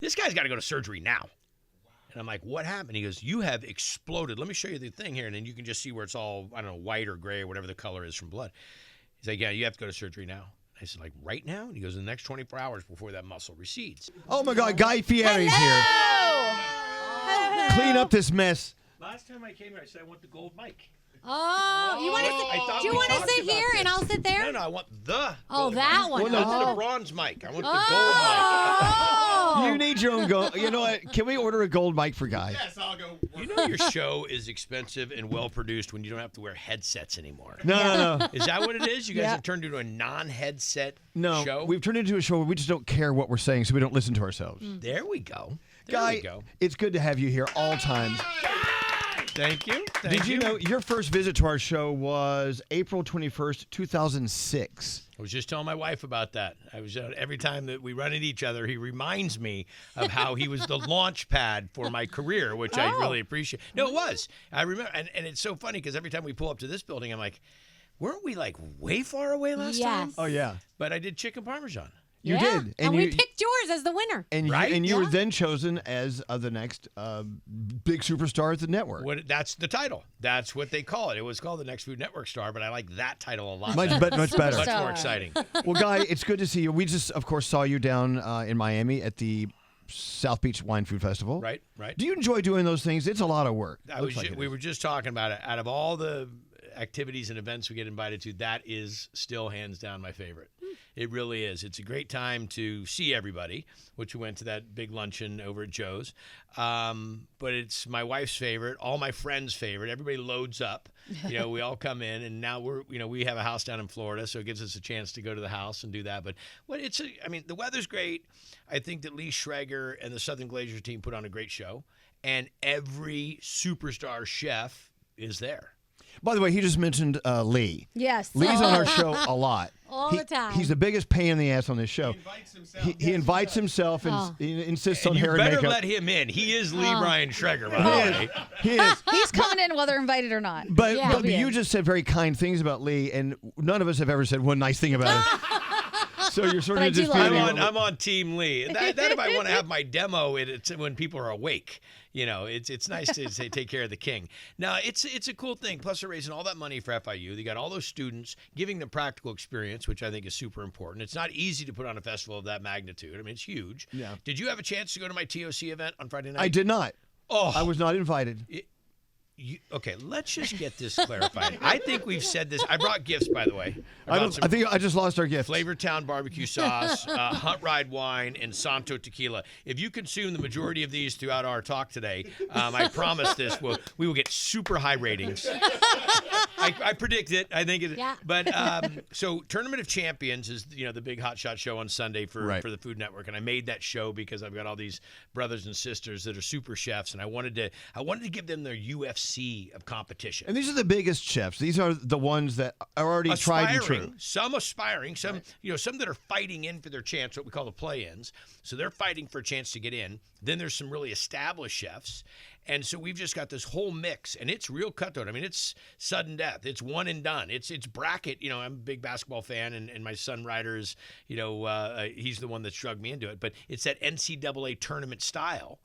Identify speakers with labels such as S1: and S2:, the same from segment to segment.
S1: this guy's got to go to surgery now. And I'm like, what happened? He goes, you have exploded. Let me show you the thing here. And then you can just see where it's all, I don't know, white or gray or whatever the color is from blood. He's like, yeah, you have to go to surgery now. I said, like, right now? And he goes, in the next 24 hours before that muscle recedes.
S2: Oh, my God. Guy Fieri's here. Clean up this mess.
S1: Last time I came here, I said I want the gold mic.
S3: Oh, you want to? Do you want to sit here and I'll sit there?
S1: No, I want the.
S3: Oh, that
S1: mic.
S3: one.
S1: Well, no, the bronze mic. I want the gold mic.
S2: You need your own gold. You know what? Can we order a gold mic for Guy?
S4: Yes, I'll go.
S1: You know your show is expensive and well produced when you don't have to wear headsets anymore.
S2: No.
S1: Is that what it is? You guys have turned into a non-headset
S2: No,
S1: show?
S2: we've turned into a show where we just don't care what we're saying, so we don't listen to ourselves.
S1: There we go.
S2: Guy, it's good to have you here all times.
S1: Thank you.
S2: Did you know your first visit to our show was April 21st, 2006?
S1: I was just telling my wife about that. I was every time that we run into each other, he reminds me of how he was the launch pad for my career, which I really appreciate. No, it was. I remember, and it's so funny because every time we pull up to this building, I'm like, weren't we like way far away last time?
S2: Oh, yeah.
S1: But I did chicken parmesan.
S2: You did.
S3: And we picked yours as the winner.
S2: And you were then chosen as the next big superstar at the network.
S1: That's the title. That's what they call it. It was called the Next Food Network Star, but I like that title a lot.
S2: Much better.
S1: Much more exciting.
S2: Well, Guy, it's good to see you. We just, of course, saw you down in Miami at the South Beach Wine Food Festival.
S1: Right.
S2: Do you enjoy doing those things? It's a lot of work.
S1: We were just talking about it. Out of all the activities and events we get invited to, that is still hands down my favorite. It really is. It's a great time to see everybody, which we went to that big luncheon over at Joe's. But it's my wife's favorite, all my friends' favorite. Everybody loads up. We all come in, and now we have a house down in Florida, so it gives us a chance to go to the house and do that. But the weather's great. I think that Lee Schrager and the Southern Glaciers team put on a great show, and every superstar chef is there.
S2: By the way, he just mentioned Lee.
S3: Yes.
S2: Lee's on our show a lot.
S3: All the time.
S2: He's the biggest pain in the ass on this show. He invites himself and he insists on hair and makeup.
S1: You better let him in. He is Lee Brian Schreger, by the way.
S2: He is.
S5: He's coming in whether invited or not.
S2: But you just said very kind things about Lee, and none of us have ever said one nice thing about him. So you're sort of just
S1: I'm on Team Lee. That if I want to have my demo, it's when people are awake. It's nice to say take care of the king. Now, it's a cool thing. Plus, they're raising all that money for FIU. They got all those students, giving them practical experience, which I think is super important. It's not easy to put on a festival of that magnitude. I mean, it's huge.
S2: Yeah.
S1: Did you have a chance to go to my TOC event on Friday night?
S2: I did not.
S1: Oh,
S2: I was not invited.
S1: Okay, let's just get this clarified. I think we've said this. I brought gifts, by the way.
S2: I think I just lost our gift.
S1: Flavortown barbecue sauce, Hunt Ride wine, and Santo tequila. If you consume the majority of these throughout our talk today, I promise we will get super high ratings. I predict it. I think it.
S3: Yeah.
S1: But so Tournament of Champions is the big hotshot show on Sunday for the Food Network, and I made that show because I've got all these brothers and sisters that are super chefs, and I wanted to give them their UFC of competition.
S2: And these are the biggest chefs. These are the ones that are already tried and true.
S1: Some aspiring, some that are fighting in for their chance, what we call the play-ins. So they're fighting for a chance to get in. Then there's some really established chefs. And so we've just got this whole mix, and it's real cutthroat. I mean, it's sudden death. It's one and done. It's bracket. I'm a big basketball fan, and my son Ryder is, he's the one that's drugged me into it. But it's that NCAA tournament style.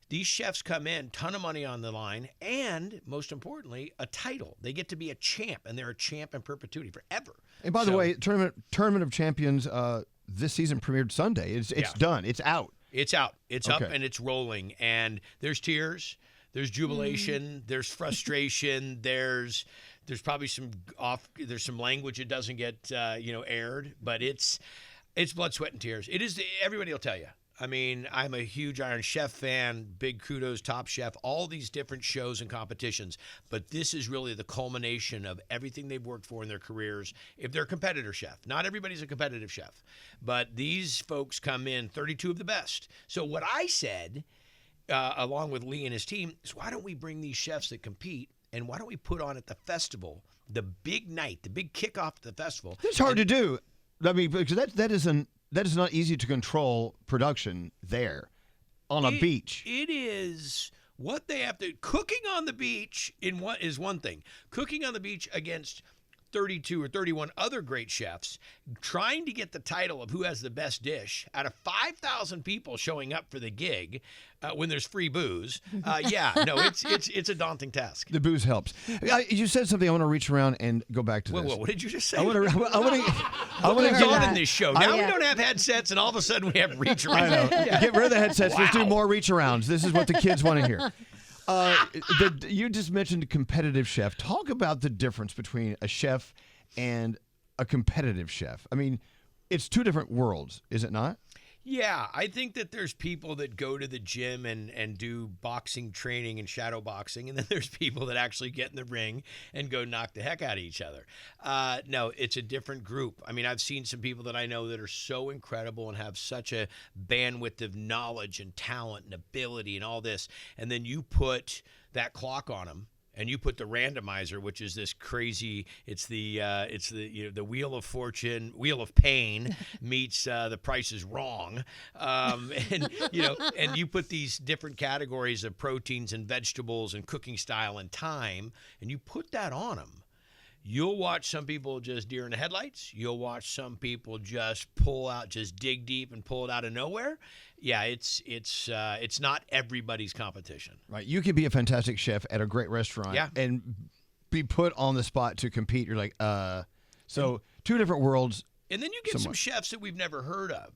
S1: These chefs come in, ton of money on the line, and most importantly, a title. They get to be a champ, and they're a champ in perpetuity forever.
S2: And by the way, Tournament of Champions this season premiered Sunday. It's done. It's out.
S1: It's out. It's up and it's rolling. And there's tears, there's jubilation, there's frustration, there's probably some language that doesn't get aired, but it's blood, sweat, and tears. It is. Everybody will tell you. I mean, I'm a huge Iron Chef fan, big kudos, Top Chef, all these different shows and competitions. But this is really the culmination of everything they've worked for in their careers. If they're a competitor chef, not everybody's a competitive chef, but these folks come in 32 of the best. So what I said, along with Lee and his team, is why don't we bring these chefs that compete, and why don't we put on at the festival the big night, the big kickoff to the festival?
S2: It's hard to do. I mean, because that is not easy to control production there on a beach.
S1: It is what they have to. Cooking on the beach is one thing. Cooking on the beach against 32 or 31 other great chefs trying to get the title of who has the best dish out of 5,000 people showing up for the gig when there's free booze. It's a daunting task.
S2: The booze helps. You said something. I want to reach around and go back to this.
S1: What did you just say?
S2: I want to
S1: get on in this show. Now we don't have headsets, and all of a sudden we have reach around.
S2: I know. Get rid of the headsets. Let's do more reach arounds. This is what the kids want to hear. You just mentioned a competitive chef. Talk about the difference between a chef and a competitive chef. I mean, it's two different worlds, is it not?
S1: Yeah, I think that there's people that go to the gym and do boxing training and shadow boxing, and then there's people that actually get in the ring and go knock the heck out of each other. No, it's a different group. I mean, I've seen some people that I know that are so incredible and have such a bandwidth of knowledge and talent and ability and all this, and then you put that clock on them. And you put the randomizer, which is this crazy. It's the the Wheel of Fortune, Wheel of Pain meets The Price is Wrong, and you put these different categories of proteins and vegetables and cooking style and time, and you put that on them. You'll watch some people just deer in the headlights. You'll watch some people just dig deep and pull it out of nowhere. Yeah, it's not everybody's competition.
S2: Right. You could be a fantastic chef at a great restaurant and be put on the spot to compete. You're like, so two different worlds.
S1: And then you get some chefs that we've never heard of.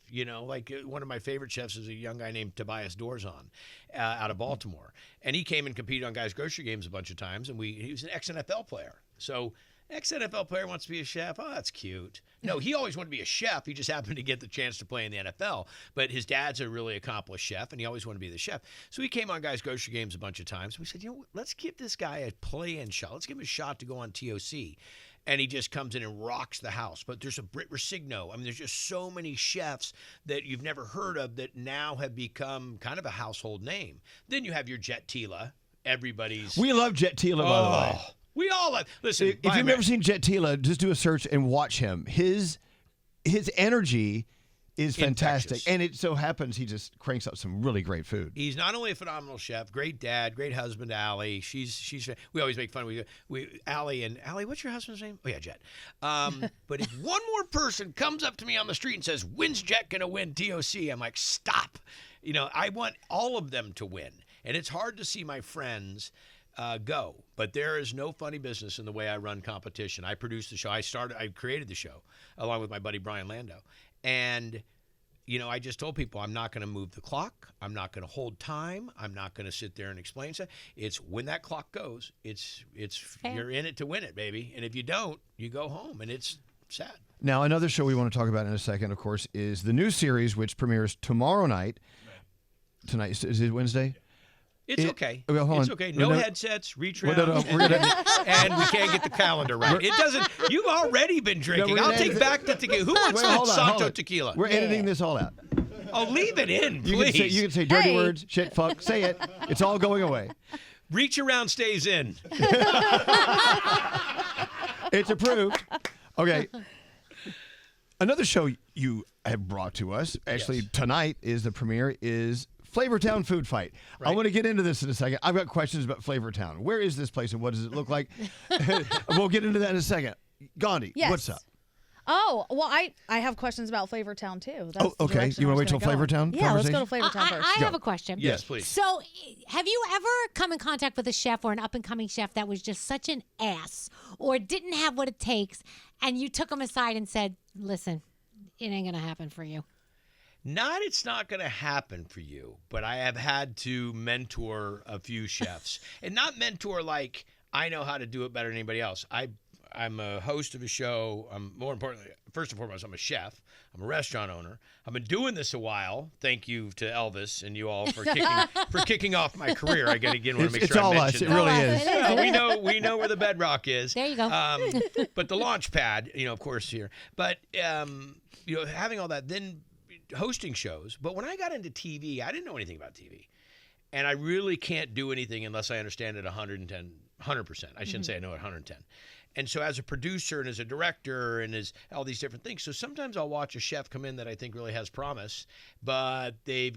S1: Like one of my favorite chefs is a young guy named Tobias Dorzon out of Baltimore. And he came and competed on Guys Grocery Games a bunch of times, and he was an ex-NFL player. So ex-NFL player wants to be a chef. Oh, that's cute. No, he always wanted to be a chef. He just happened to get the chance to play in the NFL. But his dad's a really accomplished chef, and he always wanted to be the chef. So he came on Guys Grocery Games a bunch of times. We said, let's give this guy a play-in shot. Let's give him a shot to go on TOC. And he just comes in and rocks the house. But there's a Britt Rosigno. I mean, there's just so many chefs that you've never heard of that now have become kind of a household name. Then you have your Jet Tila.
S2: We love Jet Tila, by the way.
S1: We all love. Listen,
S2: if you've never seen Jet Tila, just do a search and watch him. His energy is fantastic,
S1: infectious.
S2: And it so happens he just cranks up some really great food.
S1: He's not only a phenomenal chef, great dad, great husband to Allie. She's we always make fun. We Allie, what's your husband's name? Oh yeah, Jet. But if one more person comes up to me on the street and says, "When's Jet gonna win TOC?" I'm like, stop. I want all of them to win, and it's hard to see my friends go. But there is no funny business in the way I run competition. I produced the show. I created the show along with my buddy Brian Lando. And, I just told people I'm not going to move the clock. I'm not going to hold time. I'm not going to sit there and explain stuff. It's when that clock goes, it's you're in it to win it, baby. And if you don't, you go home, and it's sad.
S2: Now, another show we want to talk about in a second, of course, is the new series, which premieres tomorrow night. Tonight, is it Wednesday?
S1: It's okay.
S2: Well,
S1: it's okay. No headsets, reach around, and we can't get the calendar right. It doesn't. You've already been drinking. I'll take back the tequila. Who wants that Santo tequila?
S2: We're editing this all out.
S1: Oh, leave it in, please.
S2: You can say dirty words, shit, fuck, say it. It's all going away.
S1: Reach around stays in.
S2: It's approved. Okay. Another show you have brought to us, actually tonight is the premiere, is Flavortown Food Fight. Right. I want to get into this in a second. I've got questions about Flavortown. Where is this place and what does it look like? We'll get into that in a second. Gandhi, what's up?
S5: Oh, well, I have questions about Flavortown, too. That's
S2: okay. You want to wait till Flavortown?
S5: Yeah, let's go to Flavortown first.
S4: I have a question.
S1: Yes, please.
S4: So, have you ever come in contact with a chef or an up-and-coming chef that was just such an ass or didn't have what it takes, and you took them aside and said, listen, it ain't going to happen for you?
S1: It's not going to happen for you, but I have had to mentor a few chefs. And not mentor like I know how to do it better than anybody else. I'm a host of a show. More importantly, first and foremost, I'm a chef. I'm a restaurant owner. I've been doing this a while. Thank you to Elvis and you all for kicking off my career. I want to make sure
S2: it's
S1: I
S2: all
S1: mention
S2: us. It really is.
S1: We know where the bedrock is.
S4: There you go.
S1: But the launch pad, of course, here. But having all that, then hosting shows. But when I got into TV, I didn't know anything about TV. And I really can't do anything unless I understand it 100%. I shouldn't say I know it 110. And so as a producer and as a director and as all these different things, so sometimes I'll watch a chef come in that I think really has promise, but they're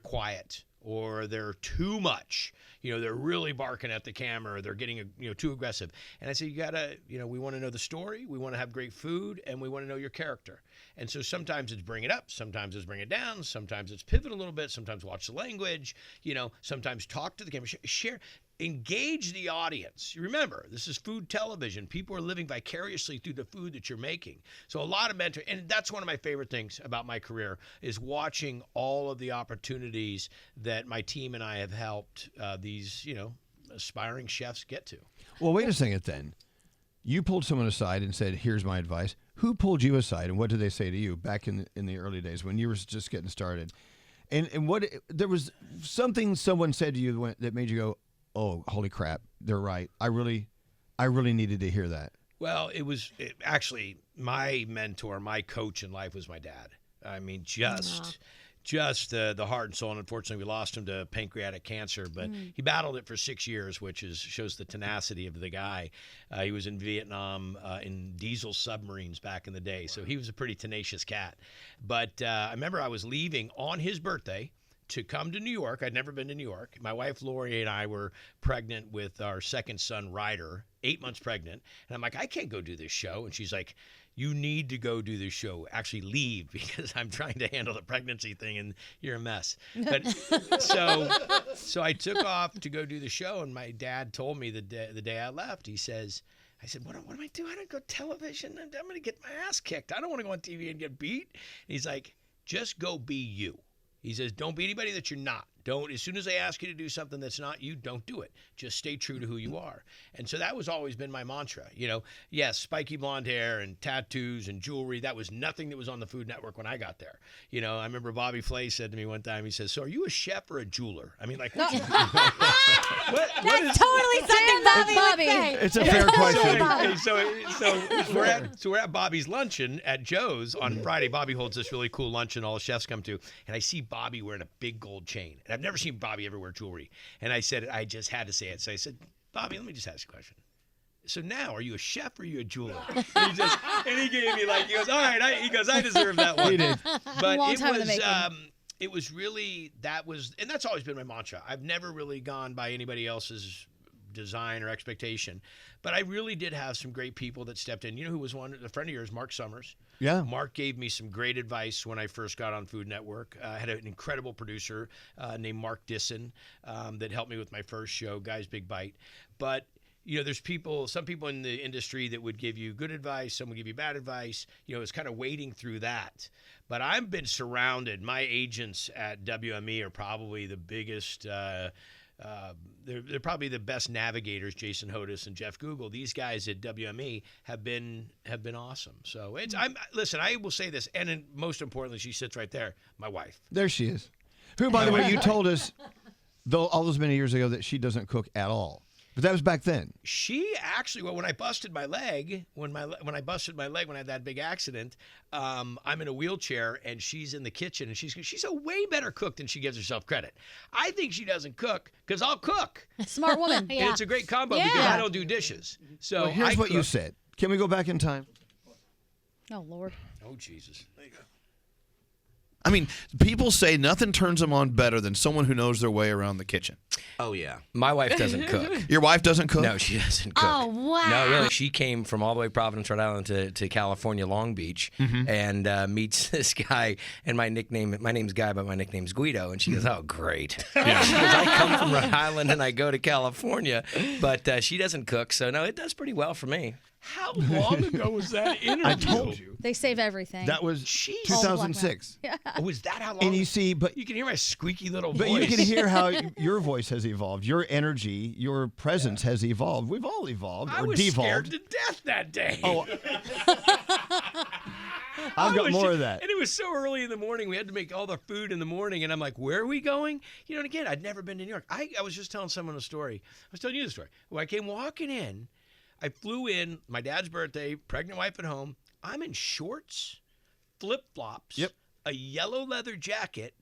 S1: quiet or they're too much. They're really barking at the camera, or they're getting too aggressive. And I say, you gotta, we want to know the story, we want to have great food, and we want to know your character. And so sometimes it's bring it up, sometimes it's bring it down, sometimes it's pivot a little bit, sometimes watch the language, sometimes talk to the camera, share. Engage the audience. Remember, this is food television. People are living vicariously through the food that you're making. So a lot of and that's one of my favorite things about my career is watching all of the opportunities that my team and I have helped these, aspiring chefs get to.
S2: Well, wait a second then. You pulled someone aside and said, here's my advice. Who pulled you aside, and what did they say to you back in the early days when you were just getting started? And what there was something someone said to you that made you go, oh, holy crap, they're right. I really needed to hear that.
S1: Well, actually, my mentor, my coach in life was my dad. I mean, just the heart and soul. And unfortunately, we lost him to pancreatic cancer, but he battled it for 6 years, which shows the tenacity of the guy. He was in Vietnam in diesel submarines back in the day, so he was a pretty tenacious cat. But I remember I was leaving on his birthday to come to New York. I'd never been to New York. My wife, Lori, and I were pregnant with our second son, Ryder, 8 months pregnant. And I'm like, I can't go do this show. And she's like, you need to go do this show. Actually leave, because I'm trying to handle the pregnancy thing and you're a mess. But so I took off to go do the show. And my dad told me the day I left, I said, what am I doing? I don't go television. I'm going to get my ass kicked. I don't want to go on TV and get beat. And he's like, just go be you. He says, don't be anybody that you're not. As soon as they ask you to do something that's not you, don't do it. Just stay true to who you are. And so that was always been my mantra. Yes, spiky blonde hair and tattoos and jewelry. That was nothing that was on the Food Network when I got there. I remember Bobby Flay said to me one time, he says, so are you a chef or a jeweler? I mean, like,
S4: That's totally something Bobby would say.
S2: It's a fair question.
S1: So we're at Bobby's luncheon at Joe's on Friday. Bobby holds this really cool luncheon all the chefs come to. And I see Bobby wearing a big gold chain. And I've never seen Bobby ever wear jewelry. And I said, I just had to say it. So I said, Bobby, let me just ask you a question. So now, are you a chef or are you a jeweler? And he gave me he goes, all right. I deserve that one.
S2: He did.
S1: But it was really, and that's always been my mantra. I've never really gone by anybody else's design or expectation. But I really did have some great people that stepped in. You know who was one? A friend of yours, Mark Summers.
S2: Yeah.
S1: Mark gave me some great advice when I first got on Food Network. I had an incredible producer named Mark Disson that helped me with my first show, Guy's Big Bite. But there's some people in the industry that would give you good advice, some would give you bad advice. It's kind of wading through that. But I've been surrounded. My agents at WME are probably the biggest. They're probably the best navigators, Jason Hodis and Jeff Google. These guys at WME have been awesome. So listen, I will say this, and most importantly, she sits right there, my wife.
S2: There she is. Who, by the way, you told us all those many years ago that she doesn't cook at all. But that was back then.
S1: She actually, when I busted my leg, when I had that big accident, I'm in a wheelchair and she's in the kitchen and she's a way better cook than she gives herself credit. I think she doesn't cook because I'll cook.
S5: Smart woman.
S1: And it's a great combo because I don't do dishes. So
S2: well, here's what you said. Can we go back in time?
S5: Oh, Lord.
S1: Oh, Jesus. There you go.
S6: I mean, people say nothing turns them on better than someone who knows their way around the kitchen.
S7: Oh, yeah. My wife doesn't cook.
S6: Your wife doesn't cook?
S7: No, she doesn't cook.
S4: Oh, wow.
S7: No, really. She came from all the way Providence, Rhode Island to California, Long Beach, and meets this guy. And my name's Guy, but my nickname's Guido. And she goes, oh, great. She goes, I come from Rhode Island and I go to California. But she doesn't cook. So, no, it does pretty well for me.
S1: How long ago was that interview?
S2: I told you.
S5: They save everything.
S2: That was 2006.
S5: Yeah.
S1: Oh, was that how long?
S2: And you see, but
S1: you can hear my squeaky little voice.
S2: But you can hear how your voice has evolved. Your energy, your presence has evolved. We've all evolved or devolved.
S1: I was scared to death that day.
S2: Oh. I've got more of that.
S1: And it was so early in the morning. We had to make all the food in the morning. And I'm like, where are we going? And again, I'd never been to New York. I was just telling someone a story. I was telling you the story. When I came walking in, I flew in, my dad's birthday, pregnant wife at home. I'm in shorts, flip-flops, a yellow leather jacket,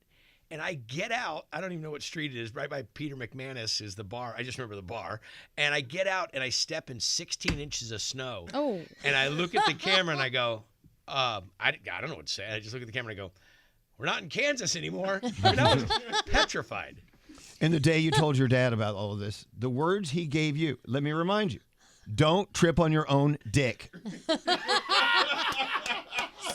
S1: and I get out. I don't even know what street it is. Right by Peter McManus is the bar. I just remember the bar. And I get out, and I step in 16 inches of snow.
S5: Oh.
S1: And I look at the camera, and I go, I don't know what to say. I just look at the camera, and I go, we're not in Kansas anymore. I was petrified.
S2: And the day you told your dad about all of this, the words he gave you, let me remind you, don't trip on your own dick.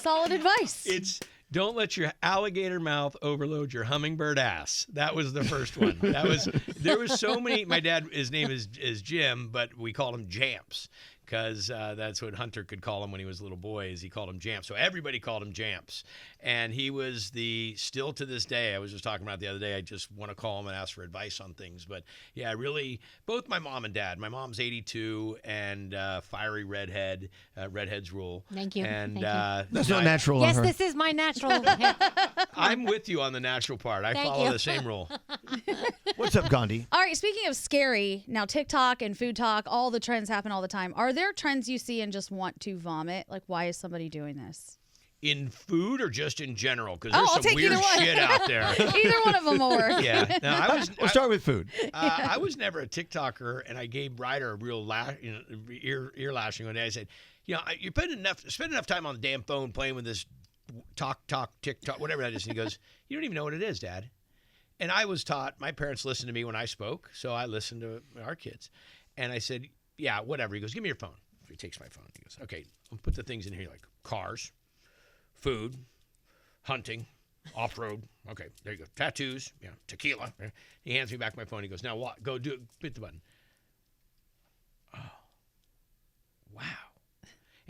S5: Solid advice.
S1: It's don't let your alligator mouth overload your hummingbird ass. That was the first one. There was so many. My dad, his name is Jim, but we called him Jamps because that's what Hunter could call him when he was a little boy. Is he called him Jamps? So everybody called him Jamps, and he was still to this day. I was just talking about the other day. I just want to call him and ask for advice on things. But yeah, really, both my mom and dad. My mom's 82 and fiery redhead. Redheads rule.
S4: Thank you.
S1: And
S4: Thank you.
S2: That's not natural.
S4: Yes,
S2: on her.
S4: this is my natural.
S1: I'm with you on the natural part. I
S4: Thank
S1: follow
S4: you.
S1: the same rule.
S2: What's up, Gandhi?
S5: All right, speaking of scary, now TikTok and food talk, all the trends happen all the time. Are there trends you see and just want to vomit? Like, why is somebody doing this?
S1: In food or just in general? Because
S5: I'll
S1: there's some
S5: take
S1: weird
S5: either one.
S1: shit out there.
S5: Either one of them will work.
S1: Yeah. No,
S2: We'll start with food.
S1: I was never a TikToker, and I gave Ryder a real ear lashing one day. I said, you spend enough time on the damn phone playing with this talk, TikTok, whatever that is. And he goes, you don't even know what it is, Dad. And I was taught, my parents listened to me when I spoke, so I listened to our kids. And I said, yeah, whatever. He goes, give me your phone. He takes my phone. He goes, okay, I'll put the things in here like cars, food, hunting, off-road. Okay, there you go. Tattoos, tequila. He hands me back my phone. He goes, now what? Go do it. Hit the button. Oh, wow.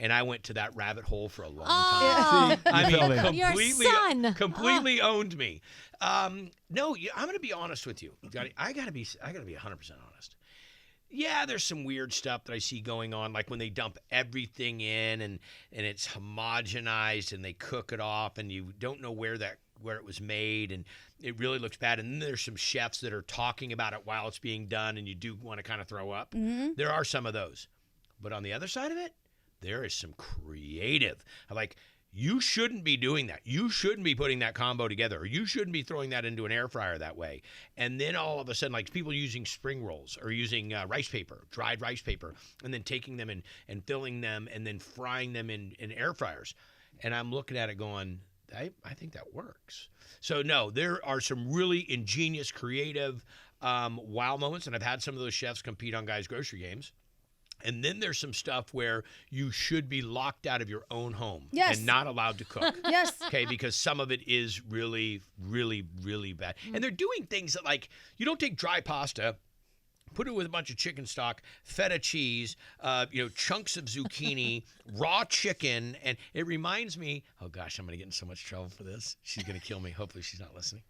S1: And I went to that rabbit hole for a long time.
S4: Oh,
S1: I
S2: fell
S1: mean,
S2: in.
S4: Your son.
S1: completely owned me. No, I'm going to be honest with you. I got to be 100% honest. Yeah, there's some weird stuff that I see going on, like when they dump everything in and it's homogenized and they cook it off and you don't know where it was made and it really looks bad. And then there's some chefs that are talking about it while it's being done and you do want to kind of throw up. Mm-hmm. There are some of those. But on the other side of it, there is some creative. Like, you shouldn't be doing that. You shouldn't be putting that combo together. Or you shouldn't be throwing that into an air fryer that way. And then all of a sudden, like people using spring rolls or using rice paper, dried rice paper, and then taking them and filling them and then frying them in air fryers. And I'm looking at it going, I think that works. So, no, there are some really ingenious, creative wow moments. And I've had some of those chefs compete on Guys Grocery Games. And then there's some stuff where you should be locked out of your own home and not allowed to cook.
S5: Yes.
S1: Okay, because some of it is really, really, really bad. And they're doing things that, like, you don't take dry pasta, put it with a bunch of chicken stock, feta cheese, chunks of zucchini, raw chicken. And it reminds me, oh, gosh, I'm going to get in so much trouble for this. She's going to kill me. Hopefully she's not listening.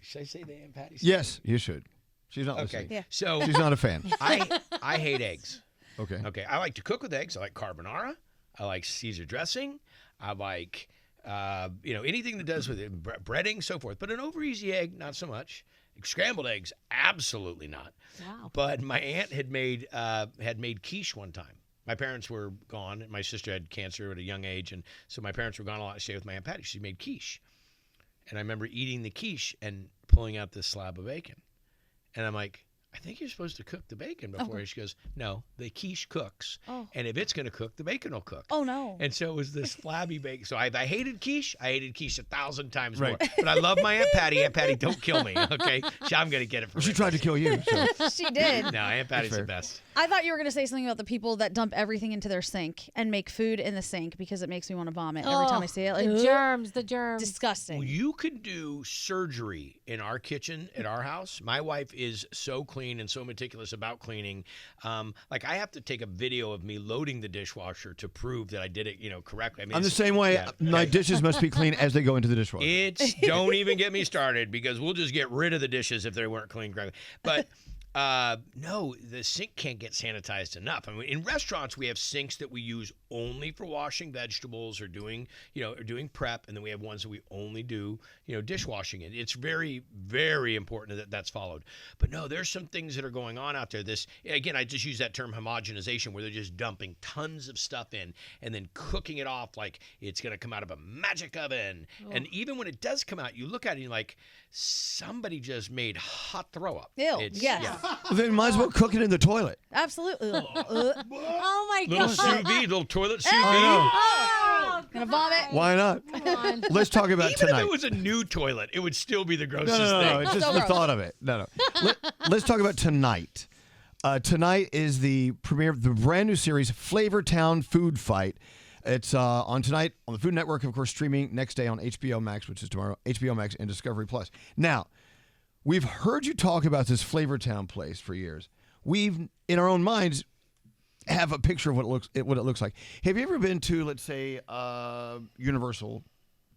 S1: Should I say the Aunt Patty?
S2: Yes, you should. She's not listening.
S5: Yeah.
S1: So
S2: She's not a fan.
S1: I hate eggs.
S2: Okay.
S1: I like to cook with eggs. I like carbonara. I like Caesar dressing. I like, anything that does with it, breading, so forth. But an over easy egg, not so much. Scrambled eggs, absolutely not.
S4: Wow.
S1: But my aunt had made quiche one time. My parents were gone. And my sister had cancer at a young age, and so my parents were gone a lot. I stayed with my Aunt Patty. She made quiche, and I remember eating the quiche and pulling out this slab of bacon. And I'm like, I think you're supposed to cook the bacon before. She goes, no, the quiche cooks. Oh. And if it's going to cook, the bacon will cook.
S5: Oh, no.
S1: And so it was this flabby bacon. So I hated quiche. I hated quiche 1,000 times more. But I love my Aunt Patty. Aunt Patty, don't kill me, okay? I'm going to get it for
S2: She tried to kill you. So.
S5: She did.
S1: No, Aunt Patty's the best.
S5: I thought you were going to say something about the people that dump everything into their sink and make food in the sink because it makes me want to vomit every time I see it. Like,
S4: the germs.
S5: Disgusting.
S1: Well, you could do surgery in our kitchen at our house. My wife is so clean and so meticulous about cleaning. Like, I have to take a video of me loading the dishwasher to prove that I did it, correctly. I mean,
S2: I'm the same way.
S1: Yeah.
S2: My dishes must be clean as they go into the dishwasher.
S1: Don't even get me started because we'll just get rid of the dishes if they weren't clean correctly. But no, the sink can't get sanitized enough. I mean, in restaurants, we have sinks that we use only for washing vegetables or doing prep, and then we have ones that we only do, dishwashing in. It's very, very important that that's followed. But no, there's some things that are going on out there. Again, I just use that term homogenization, where they're just dumping tons of stuff in and then cooking it off like it's going to come out of a magic oven. Oh. And even when it does come out, you look at it and you're like, somebody just made hot throw up.
S5: Ew. Yes.
S1: Yeah.
S2: Well, then might as well cook it in the toilet.
S5: Absolutely.
S4: Oh my
S1: Little
S4: God.
S1: sous vide, little toilet sous vide.
S4: Oh,
S5: Gonna vomit.
S2: Why not?
S4: Come on.
S2: Let's talk about
S1: Even
S2: tonight.
S1: if it was a new toilet, it would still be the grossest
S2: No,
S1: thing.
S2: it's just
S5: So
S2: the
S5: gross.
S2: thought of it. No. Let's talk about tonight. Tonight is the premiere of the brand new series, Flavortown Food Fight. It's on tonight on the Food Network, of course, streaming next day on HBO Max, which is tomorrow, HBO Max and Discovery Plus. Now, we've heard you talk about this Flavortown place for years. We've, in our own minds, have a picture of what it looks like. Have you ever been to, let's say, Universal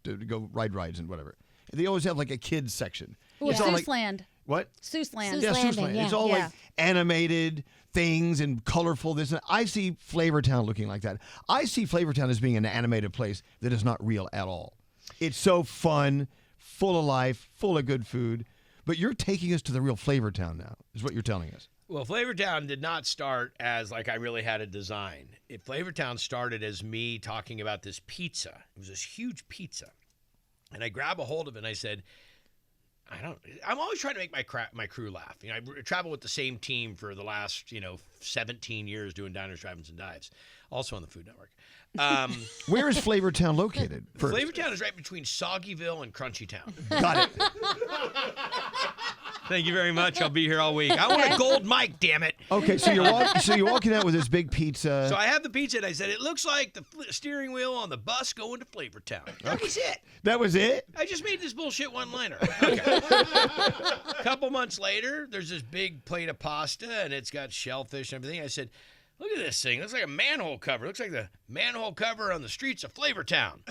S2: to go ride rides and whatever? They always have like a kids section.
S5: Ooh,
S2: It's all like-
S5: Seussland.
S2: What?
S5: Seussland.
S4: Seuss
S2: Yeah,
S4: Landing,
S2: Seussland.
S4: yeah.
S2: It's all
S5: Yeah.
S2: like animated things and colorful. This and I see Flavortown looking like that. I see Flavortown as being an animated place that is not real at all. It's so fun, full of life, full of good food. But you're taking us to the real Flavortown now, is what you're telling us.
S1: Well, Flavortown did not start as like I really had a design. Flavortown started as me talking about this pizza. It was this huge pizza. And I grab a hold of it and I said, I'm always trying to make my crew laugh. You know, I travel with the same team for the last, 17 years doing diners, drive-ins, and dives, also on the Food Network.
S2: Where is Flavortown located? First?
S1: Flavortown is right between Soggyville and Crunchytown.
S2: Got it.
S1: Thank you very much. I'll be here all week. I want a gold mic, damn it.
S2: Okay, so you're walking out with this big pizza.
S1: So I have the pizza, and I said, it looks like the steering wheel on the bus going to Flavortown. That was it.
S2: That was it?
S1: I just made this bullshit one-liner. Okay. A couple months later, there's this big plate of pasta, and it's got shellfish and everything. I said, look at this thing. It looks like a manhole cover. It looks like the manhole cover on the streets of Flavortown.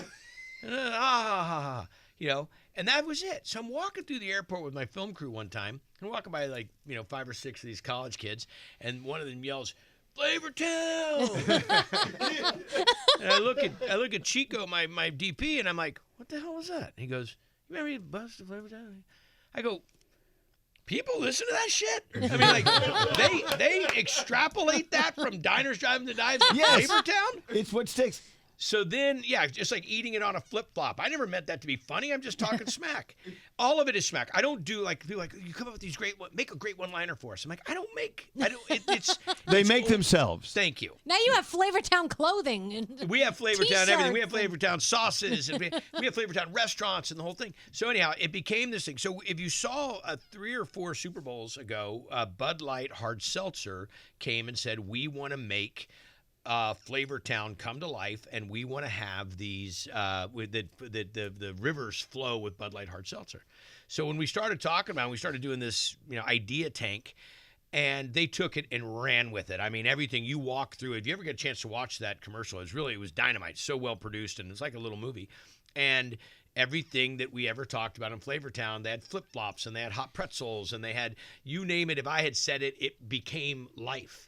S1: And that was it. So I'm walking through the airport with my film crew one time, and walking by 5 or 6 of these college kids, and one of them yells, Flavortown! And I look at Chico, my DP, and I'm like, what the hell was that? And he goes, you remember you bus to Flavortown? I go, people listen to that shit? I mean, they extrapolate that from diners, drive-ins, and dives to
S2: Yes.
S1: Flavortown?
S2: It's what sticks.
S1: So then, just like eating it on a flip-flop. I never meant that to be funny. I'm just talking smack. All of it is smack. I don't do like, people like, you come up with these make a great one-liner for us. I'm like,
S2: They
S1: it's
S2: make
S1: old.
S2: themselves.
S1: Thank you.
S4: Now you have Flavortown clothing. And
S1: We have Flavortown everything. We have
S4: T-shirts.
S1: Flavortown sauces, and we have Flavortown restaurants and the whole thing. So anyhow, it became this thing. So if you saw 3 or 4 Super Bowls ago, Bud Light Hard Seltzer came and said, we want to make Flavortown come to life, and we want to have these with the rivers flow with Bud Light Hard Seltzer. So when we started talking about it, we started doing this idea tank, and they took it and ran with it. I mean, everything you walk through. If you ever get a chance to watch that commercial, it was dynamite. So well produced, and it's like a little movie. And everything that we ever talked about in Flavortown, they had flip-flops, and they had hot pretzels, and they had, you name it. If I had said it, it became life.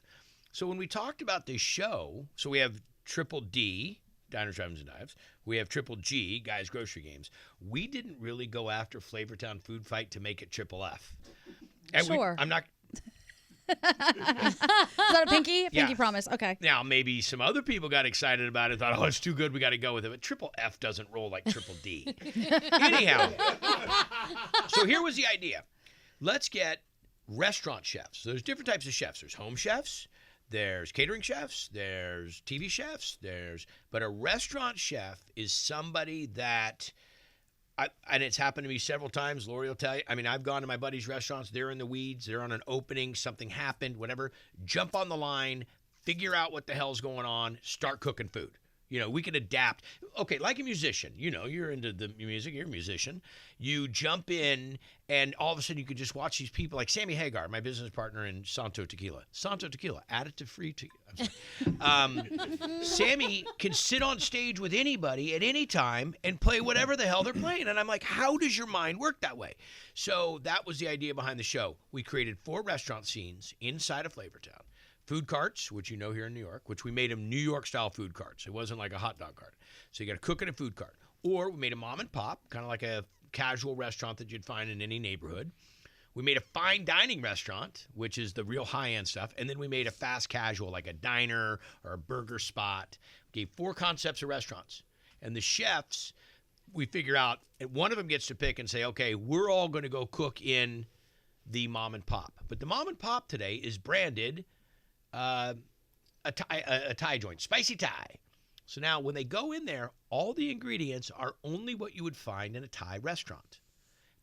S1: So when we talked about this show, so we have Triple D, Diners, Drive-Ins, and Dives. We have Triple G, Guys Grocery Games. We didn't really go after Flavortown Food Fight to make it Triple F. And
S5: Sure.
S1: I'm not.
S5: Is that a pinky?
S1: Yeah.
S5: Pinky promise. Okay.
S1: Now, maybe some other people got excited about it, thought, oh, it's too good, we got to go with it. But Triple F doesn't roll like Triple D. Anyhow, so here was the idea. Let's get restaurant chefs. So there's different types of chefs. There's home chefs. There's catering chefs, there's TV chefs, but a restaurant chef is somebody that, and it's happened to me several times, Lori will tell you, I mean, I've gone to my buddies' restaurants, they're in the weeds, they're on an opening, something happened, whatever, jump on the line, figure out what the hell's going on, start cooking food. We can adapt. Okay, like a musician, you're into the music, you're a musician. You jump in, and all of a sudden you can just watch these people, like Sammy Hagar, my business partner in Santo Tequila. Santo Tequila, additive free tequila. Sammy can sit on stage with anybody at any time and play whatever the hell they're playing. And I'm like, how does your mind work that way? So that was the idea behind the show. We created 4 restaurant scenes inside of Flavortown. Food carts, which here in New York, which we made them New York-style food carts. It wasn't like a hot dog cart. So you got to cook in a food cart. Or we made a mom and pop, kind of like a casual restaurant that you'd find in any neighborhood. We made a fine dining restaurant, which is the real high-end stuff. And then we made a fast casual, like a diner or a burger spot. We gave 4 concepts of restaurants. And the chefs, we figure out, and one of them gets to pick and say, okay, we're all going to go cook in the mom and pop. But the mom and pop today is branded a Thai joint, spicy Thai. So now when they go in there, all the ingredients are only what you would find in a Thai restaurant.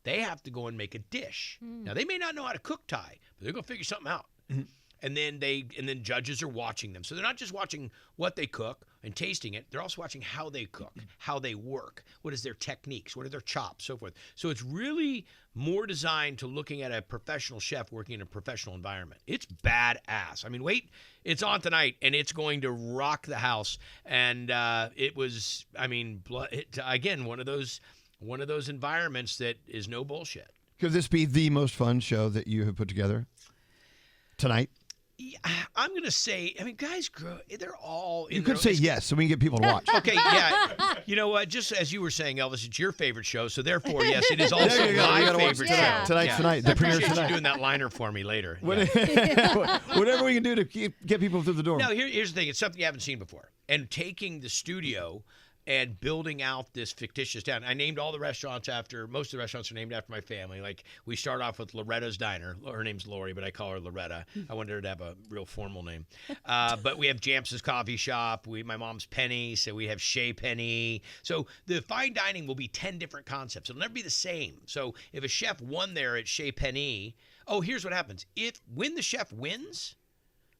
S1: They have to go and make a dish. Now, they may not know how to cook Thai, but they're going to figure something out. And then judges are watching them. So they're not just watching what they cook and tasting it. They're also watching how they cook, how they work, what is their techniques, what are their chops, so forth. So it's really more designed to looking at a professional chef working in a professional environment. It's badass. I mean, wait, it's on tonight, and it's going to rock the house. And it was, I mean, again, one of those environments that is no bullshit.
S2: Could this be the most fun show that you have put together tonight?
S1: I'm going to say, I mean, guys, they're all...
S2: You could say yes, so we can get people to watch.
S1: Okay, yeah. You know what? Just as you were saying, Elvis, it's your favorite show, so therefore, yes, it is also my favorite show.
S2: Tonight, the premiere tonight.
S1: You doing that liner for me later.
S2: Whatever we can do to get people through the door.
S1: No, here's the thing. It's something you haven't seen before. And taking the studio and building out this fictitious town. I named all the restaurants after, most of the restaurants are named after my family. Like, we start off with Loretta's Diner. Her name's Lori, but I call her Loretta. I wanted her to have a real formal name. But we have Jams's Coffee Shop. My mom's Penny, so we have Chez Penny. So the fine dining will be 10 different concepts. It'll never be the same. So if a chef won there at Chez Penny, here's what happens. When the chef wins,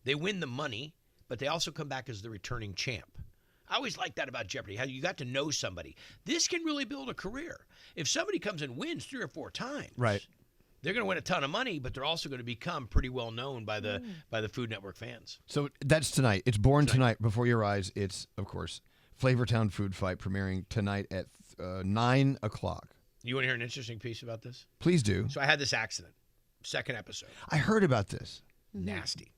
S1: they win the money, but they also come back as the returning champ. I always like that about Jeopardy, how you got to know somebody. This can really build a career. If somebody comes and wins 3 or 4 times,
S2: right,
S1: they're going to win a ton of money, but they're also going to become pretty well known by the Food Network fans.
S2: So that's tonight. It's born tonight before your eyes. It's, of course, Flavortown Food Fight premiering tonight at 9 o'clock.
S1: You want to hear an interesting piece about this?
S2: Please do.
S1: So I had this accident, second episode.
S2: I heard about this.
S1: Nasty.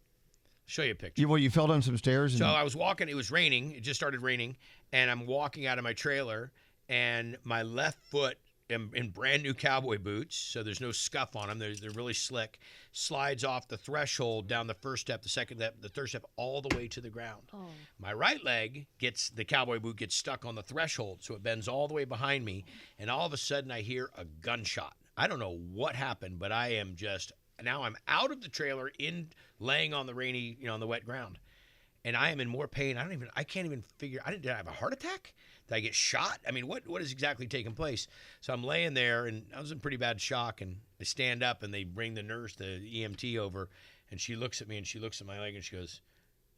S1: Show you a picture.
S2: You fell down some stairs?
S1: So I was walking. It was raining. It just started raining. And I'm walking out of my trailer, and my left foot in brand new cowboy boots, so there's no scuff on them. They're really slick. Slides off the threshold down the first step, the second step, the third step, all the way to the ground. Oh. My right leg the cowboy boot gets stuck on the threshold, so it bends all the way behind me. And all of a sudden, I hear a gunshot. I don't know what happened, but I am just... Now I'm out of the trailer, laying on the rainy, on the wet ground, and I am in more pain. I can't even figure. Did I have a heart attack? Did I get shot? I mean, what is exactly taking place? So I'm laying there, and I was in pretty bad shock. And I stand up, and they bring the nurse, the EMT, over, and she looks at me, and she looks at my leg, and she goes,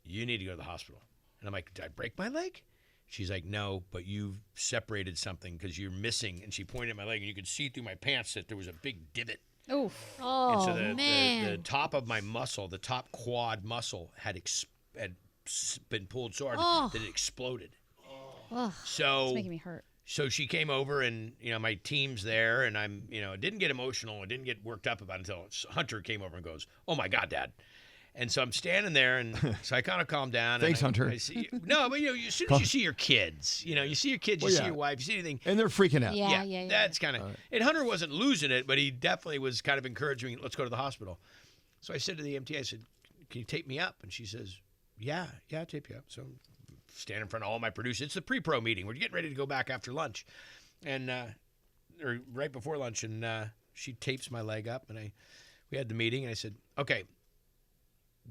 S1: "You need to go to the hospital." And I'm like, "Did I break my leg?" She's like, "No, but you've separated something because you're missing." And she pointed at my leg, and you could see through my pants that there was a big divot.
S5: Oof.
S1: And so the top of my muscle, the top quad muscle, had been pulled so hard that it exploded. So
S5: it's making me hurt.
S1: So she came over, and my team's there, and I'm didn't get emotional, I didn't get worked up about it until Hunter came over and goes, "Oh my God, Dad." And so I'm standing there, and so I kind of calmed down.
S2: Thanks, Hunter.
S1: But as soon as you see your kids, you see your kids, see your wife, you see anything.
S2: And they're freaking out.
S4: Yeah.
S1: That's kind of, and Hunter wasn't losing it, but he definitely was kind of encouraging me, let's go to the hospital. So I said to the MT, I said, "Can you tape me up?" And she says, yeah, I'll tape you up. So I'm standing in front of all my producers. It's the pre-pro meeting. We're getting ready to go back after lunch, and or right before lunch, and she tapes my leg up, and we had the meeting, and I said, "Okay,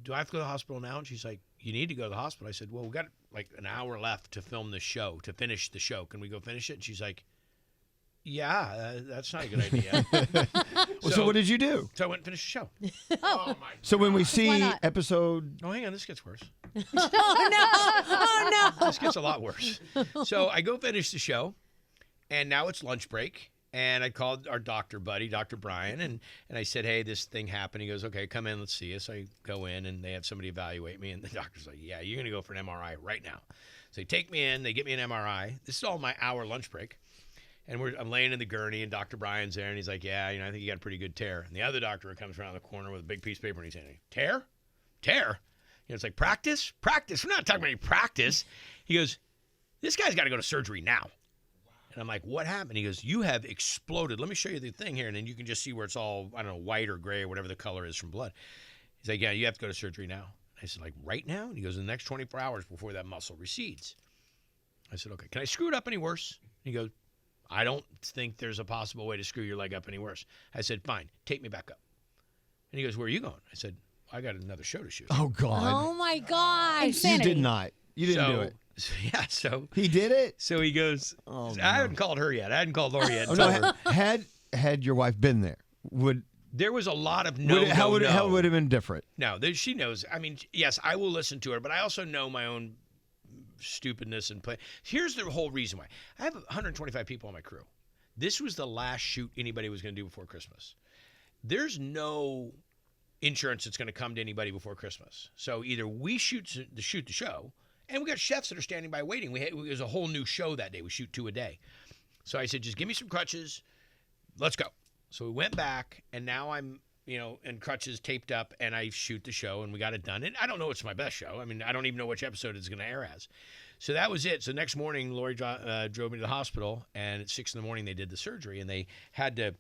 S1: do I have to go to the hospital now?" And she's like, "You need to go to the hospital." I said, "Well, we've got like an hour left to film the show, to finish the show. Can we go finish it?" And she's like, "Yeah, that's not a good idea."
S2: So what did you do?
S1: So I went and finished the show.
S5: Oh my
S2: So when we see episode...
S1: Oh, hang on, this gets worse.
S4: Oh, no.
S1: This gets a lot worse. So I go finish the show, and now it's lunch break. And I called our doctor buddy, Dr. Brian, and I said, "Hey, this thing happened." He goes, "Okay, come in, let's see us." So I go in, and they have somebody evaluate me, and the doctor's like, "Yeah, you're going to go for an MRI right now." So they take me in, they get me an MRI. This is all my hour lunch break. And I'm laying in the gurney, and Dr. Brian's there, and he's like, "Yeah, I think you got a pretty good tear." And the other doctor comes around the corner with a big piece of paper, and he's saying, "Tear? Tear?" It's like, practice? We're not talking about any practice. He goes, "This guy's got to go to surgery now." And I'm like, "What happened?" He goes, "You have exploded. Let me show you the thing here." And then you can just see where it's all, I don't know, white or gray or whatever the color is from blood. He's like, "Yeah, you have to go to surgery now." I said, "Like right now?" And he goes, "In the next 24 hours before that muscle recedes." I said, "Okay, can I screw it up any worse?" And he goes, "I don't think there's a possible way to screw your leg up any worse." I said, "Fine, take me back up." And he goes, "Where are you going?" I said, "I got another show to shoot."
S2: Oh, God.
S4: Oh, my gosh.
S2: You did not. You didn't do it.
S1: So
S2: he did it.
S1: So he goes.
S2: Oh,
S1: I haven't called her yet. I hadn't called Lori yet.
S2: Oh, no, had your wife been there,
S1: there was a lot of
S2: how would it have been different?
S1: No, she knows. I mean, yes, I will listen to her, but I also know my own stupidness and play. Here's the whole reason why. I have 125 people on my crew. This was the last shoot anybody was going to do before Christmas. There's no insurance that's going to come to anybody before Christmas. So either we shoot the show, and we got chefs that are standing by waiting. It was a whole new show that day. We shoot 2 a day. So I said, just give me some crutches. Let's go. So we went back, and now I'm, and crutches taped up, and I shoot the show, and we got it done. And I don't know it's my best show. I mean, I don't even know which episode it's going to air as. So that was it. So next morning, Lori drove me to the hospital, and at 6 a.m. they did the surgery, and they had to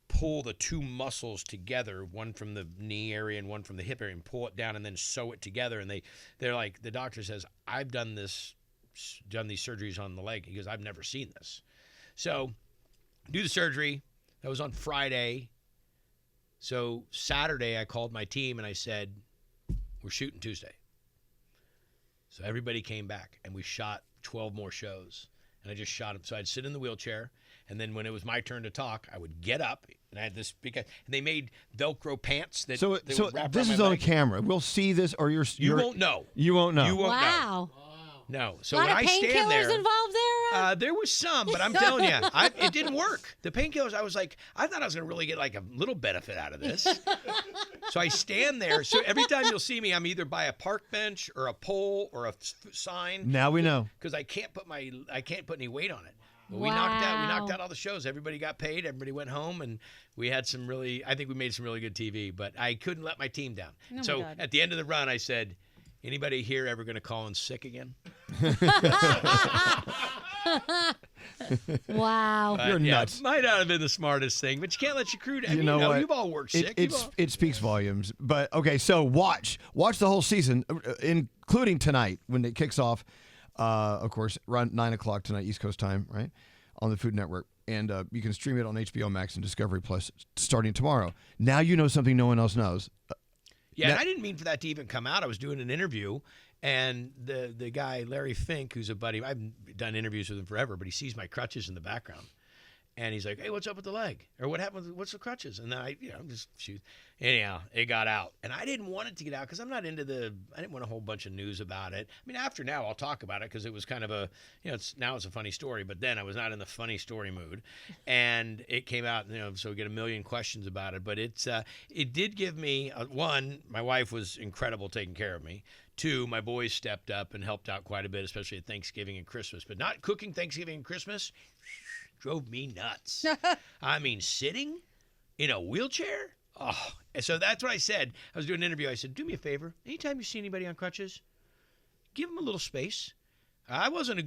S1: pull the 2 muscles together, one from the knee area and one from the hip area, and pull it down and then sew it together. And they're like, the doctor says, I've done these surgeries on the leg. He goes, I've never seen this. So do the surgery. That was on Friday. So Saturday, I called my team and I said, we're shooting Tuesday. So everybody came back and we shot 12 more shows. And I just shot them. So I'd sit in the wheelchair. And then when it was my turn to talk, I would get up. And I had this big, and they made Velcro pants that
S2: So this is on camera. We'll see this, or
S1: you won't know.
S2: You won't know.
S1: You won't
S4: Wow.
S1: know. No. So
S4: A lot
S1: when
S4: of
S1: I stand
S4: painkillers
S1: there,
S4: involved there?
S1: there was some, but I'm telling you, it didn't work. The painkillers, I was like, I thought I was going to really get like a little benefit out of this. So I stand there. So every time you'll see me, I'm either by a park bench or a pole or a sign.
S2: Now we know.
S1: Because I can't put any weight on it. But we knocked out all the shows. Everybody got paid. Everybody went home, and we had I think we made some really good TV. But I couldn't let my team down.
S5: Oh
S1: so at the end of the run, I said, anybody here ever going to call in sick again?
S4: Wow.
S2: You're nuts.
S1: Might not have been the smartest thing, but you can't let your crew down.
S2: You know what?
S1: You've all worked sick.
S2: It speaks volumes. But, okay, so watch the whole season, including tonight when it kicks off, of course, around 9 o'clock tonight, East Coast time, right, on the Food Network. And you can stream it on HBO Max and Discovery Plus starting tomorrow. Now you know something no one else knows.
S1: Yeah, and I didn't mean for that to even come out. I was doing an interview, and the guy, Larry Fink, who's a buddy, I've done interviews with him forever, but he sees my crutches in the background. And he's like, hey, what's up with the leg? Or what happened? What's the crutches? And then I just shoot. Anyhow, it got out. And I didn't want it to get out because I'm not into I didn't want a whole bunch of news about it. I mean, after now, I'll talk about it because it was kind of it's a funny story. But then I was not in the funny story mood. And it came out, so we get a million questions about it. But it did give me, one, my wife was incredible taking care of me. 2, my boys stepped up and helped out quite a bit, especially at Thanksgiving and Christmas. But not cooking Thanksgiving and Christmas drove me nuts. I mean, sitting in a wheelchair? Oh, and so that's what I said. I was doing an interview. I said, do me a favor. Anytime you see anybody on crutches, give them a little space. I wasn't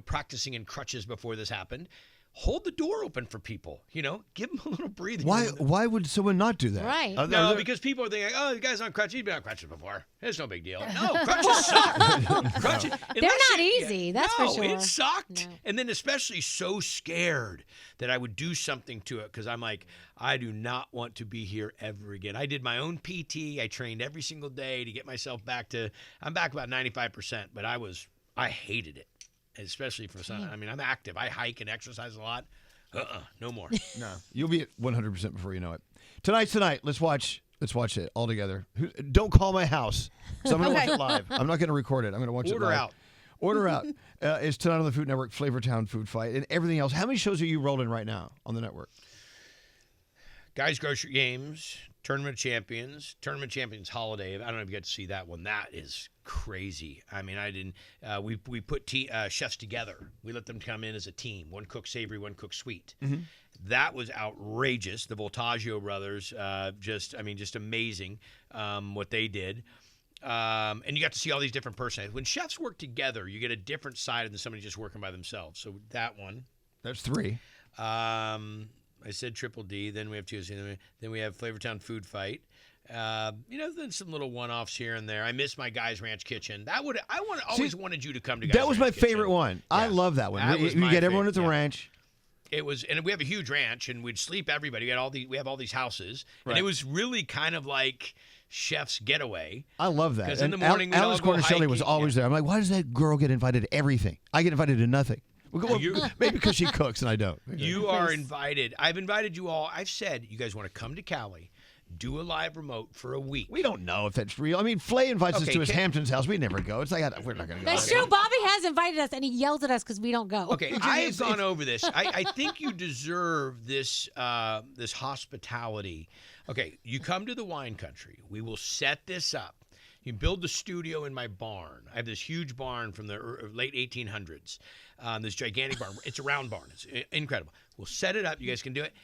S1: practicing in crutches before this happened. Hold the door open for people, give them a little breathing room.
S2: Why would someone not do that?
S4: Right.
S1: No, because people are thinking, oh, the guy's on crutches. He's been on crutches before. It's no big deal. No, crutches suck. Crutches.
S4: They're not easy, that's for sure.
S1: No, it sucked.
S4: No.
S1: And then especially so scared that I would do something to it because I'm like, I do not want to be here ever again. I did my own PT. I trained every single day to get myself I'm back about 95%, but I hated it. Especially for some. I mean, I'm active. I hike and exercise a lot. No more.
S2: No, you'll be at 100% before you know it. Tonight's tonight. Let's watch it all together. Don't call my house. So I'm going to watch it live. I'm not going to record it. I'm going to watch it live. Order out. It's tonight on the Food Network, Flavortown Food Fight, and everything else. How many shows are you rolling right now on the network?
S1: Guys Grocery Games, Tournament Champions Holiday. I don't know if you got to see that one. That is crazy. I mean, I didn't. We put chefs together. We let them come in as a team. One cook savory, one cook sweet. Mm-hmm. That was outrageous. The Voltaggio brothers, just amazing what they did. And you got to see all these different personalities. When chefs work together, you get a different side than somebody just working by themselves. So that one.
S2: That's 3.
S1: I said Triple D. Then we have Tuesday. Then we have Flavortown Food Fight. Then some little one-offs here and there. I miss my Guys Ranch Kitchen. Always wanted you to come to Guys Ranch Kitchen.
S2: That was my favorite one. Yeah. I love that one. You get everyone at the ranch.
S1: It was, and we have a huge ranch, and we'd sleep everybody. We have all these houses, and it was really kind of like chef's getaway.
S2: I love that.
S1: 'Cause in
S2: And
S1: the morning, we'd all
S2: Alice
S1: go
S2: Cornicelli was
S1: hiking.
S2: always there. I'm like, why does that girl get invited to everything? I get invited to nothing. Well, maybe because she cooks and I don't.
S1: You are invited. I've invited you all. I've said you guys want to come to Cali, do a live remote for a week.
S2: We don't know if that's real. I mean, Flay invites us to his Hamptons house. We never go. It's like, we're not going to go.
S4: That's true. Bobby has invited us, and he yells at us because we don't go.
S1: Okay, I have gone over this. I think you deserve this this hospitality. Okay, you come to the wine country. We will set this up. You build the studio in my barn. I have this huge barn from the late 1800s. This gigantic barn. It's a round barn. It's incredible. We'll set it up. You guys can do it.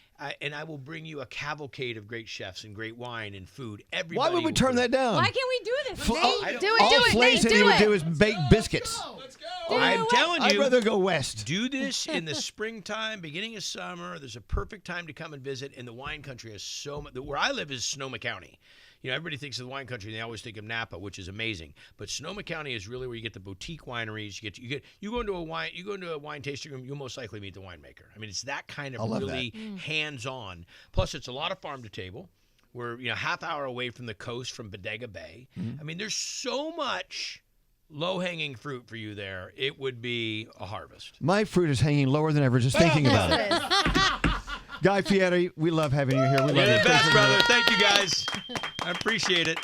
S1: And I will bring you a cavalcade of great chefs and great wine and food. Everybody.
S2: Why would we turn that down?
S4: Why can't we do this?
S2: All Flay said he would do is bake biscuits.
S1: I'm telling you.
S2: I'd rather go west.
S1: Do this in the springtime, beginning of summer. There's a perfect time to come and visit. And the wine country has so much. Where I live is Sonoma County. You know, everybody thinks of the wine country, and they always think of Napa, which is amazing. But Sonoma County is really where you get the boutique wineries. You go into a wine tasting room, you'll most likely meet the winemaker. I mean, it's that kind of really hands-on. Plus, it's a lot of farm to table. We're half hour away from the coast, from Bodega Bay. I mean, there's so much low-hanging fruit for you there. It would be a harvest.
S2: My fruit is hanging lower than ever just thinking about it. Guy Fieri, we love having you here. We love
S1: You're
S2: you.
S1: the best, brother. Thank you, guys. I appreciate it.